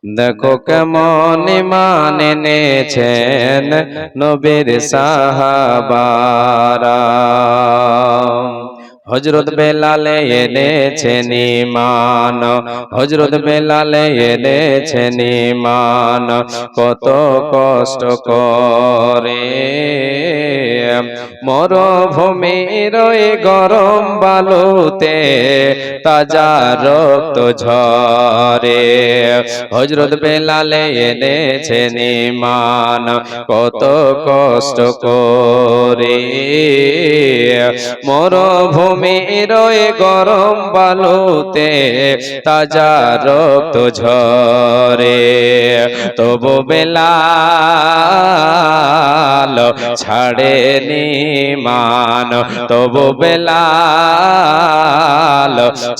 দেখো কেমন ঈমান এনেছেন নবীর সাহাবারা। হযরত বেলালে এনেছেন ঈমান, হযরত বেলালে এনেছেন ঈমান, কত কষ্ট করে মরুভূমির ওই গরম বালুতে তাজা রক্ত ঝরে। হযরত বেলালে এনেছেন ঈমান, কত কষ্ট করে মরুভূমির ওই গরম বালুতে তাজা রক্ত ঝরে। তবু বেলাল ছাড়েনি ঈমান, তবু বেলাল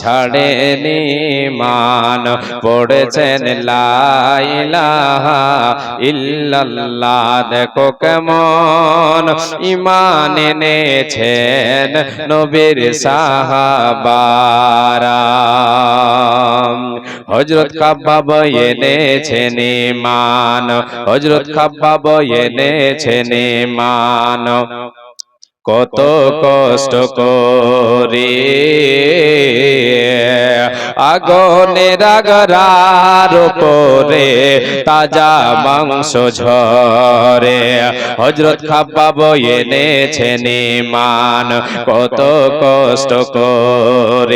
ছাড়েনি ঈমান, পড়েছেন লা ইলাহা ইল্লাল্লাহ। দেখো কেমন ঈমান এনেছেন নবীর সাহাবারা। হযরত খাব্বাব এনেছেন ঈমান, হযরত খাব্বাব এনেছেন ঈমান, কত কষ্ট করে আগুনের আগরার উপরে তাজা মাংস ঝরে। হযরত খাব্বাব এনেছেন ঈমান, কত কষ্ট করে